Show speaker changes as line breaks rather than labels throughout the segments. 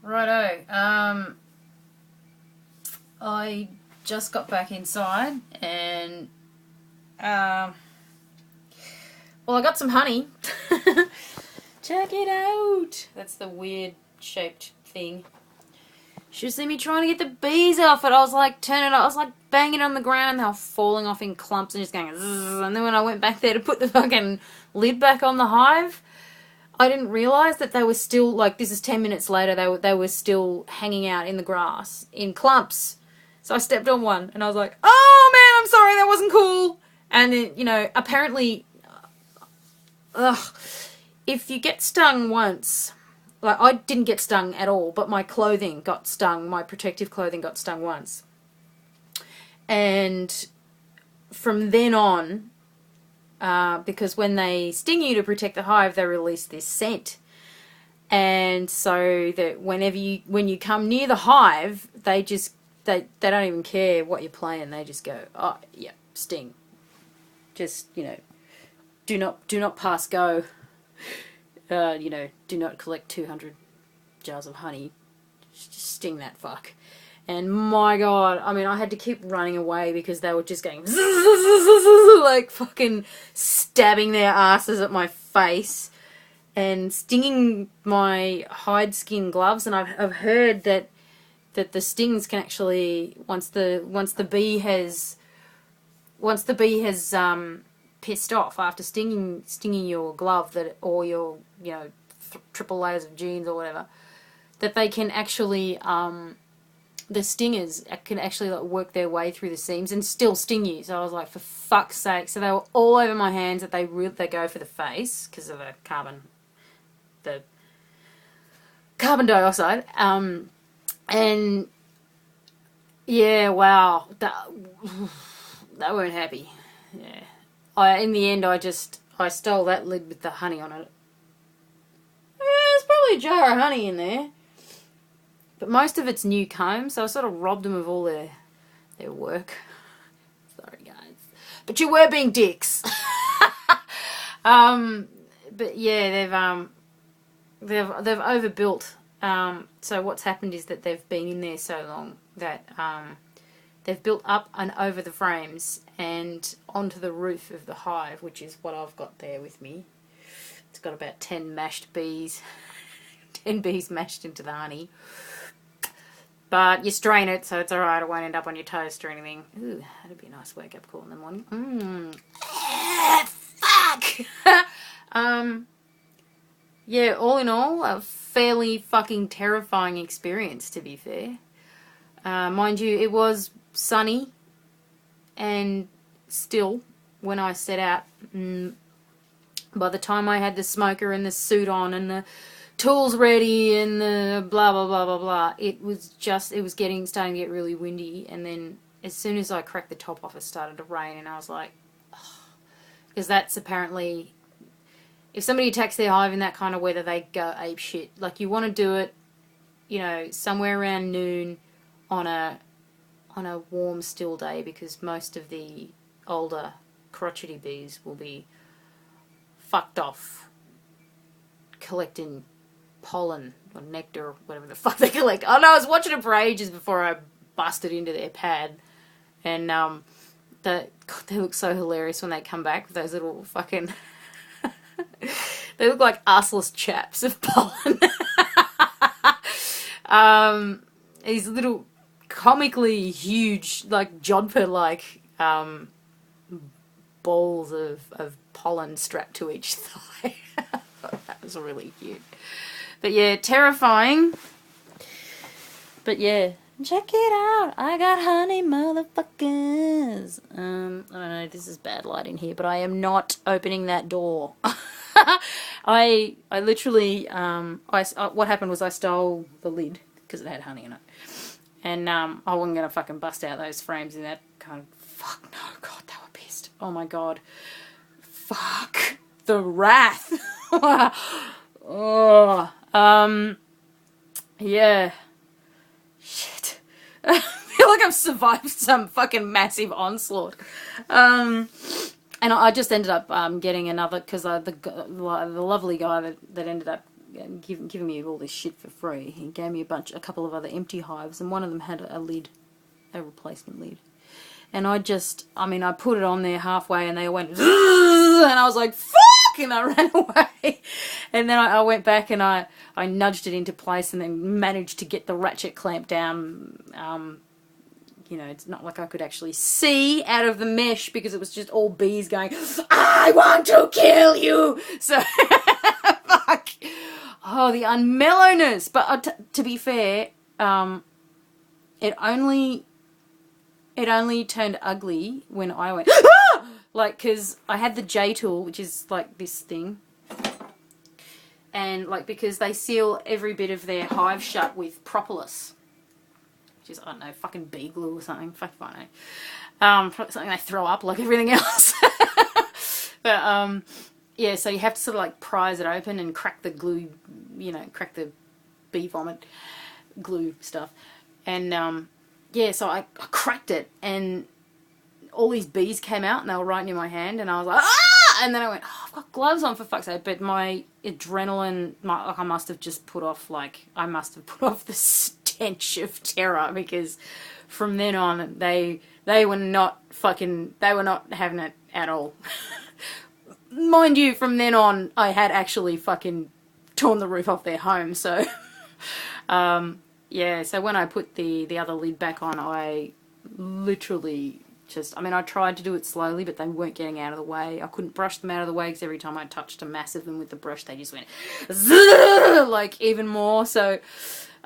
Righto. I just got back inside and, well, I got some honey. Check it out. That's the weird shaped thing. Should see me trying to get the bees off it. I was like turning it, I was like banging it on the ground and they were falling off in clumps and just going zzz. And then when I went back there to put the fucking lid back on the hive, I didn't realise that they were still, like, this is 10 minutes later, they were still hanging out in the grass in clumps. So I stepped on one and I was like, oh man, I'm sorry, that wasn't cool. And then, you know, apparently, if you get stung once, like, I didn't get stung at all, but my clothing got stung, my protective clothing got stung once. And from then on, because when they sting you to protect the hive, they release this scent. And so that when you come near the hive, they don't even care what you're playing. They just go, oh, yeah, sting. Just, you know, do not pass go. You know, do not collect 200 jars of honey. Just sting that fuck. And my God, I mean, I had to keep running away because they were just going like fucking stabbing their asses at my face and stinging my hide skin gloves. And I've heard that the stings can actually, once the bee has pissed off after stinging your glove, that, or your, you know, triple layers of jeans or whatever, that they can actually the stingers can actually, like, work their way through the seams and still sting you. So I was like, for fuck's sake. So they were all over my hands. That they go for the face because of the carbon dioxide. And yeah, wow, they weren't happy. Yeah, in the end, I stole that lid with the honey on it. Yeah, there's probably a jar of honey in there. But most of it's new comb, so I sort of robbed them of all their work. Sorry, guys. But you were being dicks. But yeah, they've overbuilt. So what's happened is that they've been in there so long that they've built up and over the frames and onto the roof of the hive, which is what I've got there with me. It's got about 10 mashed bees. 10 bees mashed into the honey. But you strain it, so it's alright. It won't end up on your toast or anything. Ooh, that'd be a nice wake-up call in the morning. Fuck! Yeah, all in all, a fairly fucking terrifying experience, to be fair. Mind you, it was sunny and still when I set out. By the time I had the smoker and the suit on and the tools ready and the blah blah blah blah blah, it was starting to get really windy. And then as soon as I cracked the top off, it started to rain, and I was like, because that's apparently, if somebody attacks their hive in that kind of weather, they go ape shit. Like, you want to do it, you know, somewhere around noon on a warm still day, because most of the older crotchety bees will be fucked off collecting pollen or nectar or whatever the fuck they collect. Oh no, I was watching it for ages before I busted into their pad, and they look so hilarious when they come back with those little fucking they look like arseless chaps of pollen. These little comically huge, like jodhpur-like balls of pollen strapped to each thigh. That was really cute. But yeah, terrifying. But yeah, check it out. I got honey, motherfuckers. I don't know, this is bad light in here, but I am not opening that door. I literally, what happened was I stole the lid because it had honey in it. And I wasn't going to fucking bust out those frames in that kind of, fuck no, God, they were pissed. Oh my God. Fuck. The wrath. Oh. Yeah. Shit. I feel like I've survived some fucking massive onslaught. And I just ended up getting another, because the lovely guy that ended up giving me all this shit for free. He gave me a couple of other empty hives, and one of them had a lid, a replacement lid. And I put it on there halfway, and they went, and I was like, fuck, and I ran away. And then I went back and I nudged it into place, and then managed to get the ratchet clamp down. It's not like I could actually see out of the mesh because it was just all bees going, I want to kill you. So, fuck. Oh, the unmellowness. But to be fair, it only turned ugly when I went, ah! Like, because I had the J tool, which is like this thing. And, like, because they seal every bit of their hive shut with propolis. Which is, I don't know, fucking bee glue or something. Fuck if I know. Something they throw up like everything else. But, yeah, so you have to sort of like prise it open and crack the glue, crack the bee vomit glue stuff. And, yeah, so I cracked it, and all these bees came out, and they were right near my hand, and I was like, ah! And then I went, oh, I've got gloves on, for fuck's sake. But my adrenaline, I must have put off the stench of terror, because from then on, they were not having it at all. Mind you, from then on, I had actually fucking torn the roof off their home, so, yeah, so when I put the other lid back on, I literally I tried to do it slowly, but they weren't getting out of the way. I couldn't brush them out of the way because every time I touched a mass of them with the brush, they just went, like, even more. So,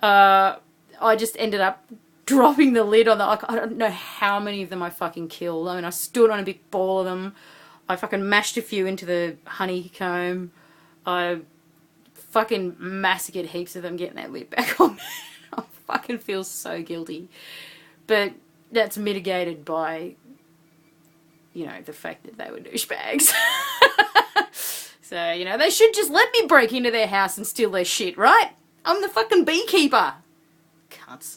I just ended up dropping the lid on I don't know how many of them I fucking killed. I stood on a big ball of them. I fucking mashed a few into the honeycomb. I fucking massacred heaps of them getting that lid back on. I fucking feel so guilty. But that's mitigated by, the fact that they were douchebags. So, they should just let me break into their house and steal their shit, right? I'm the fucking beekeeper. Cunts.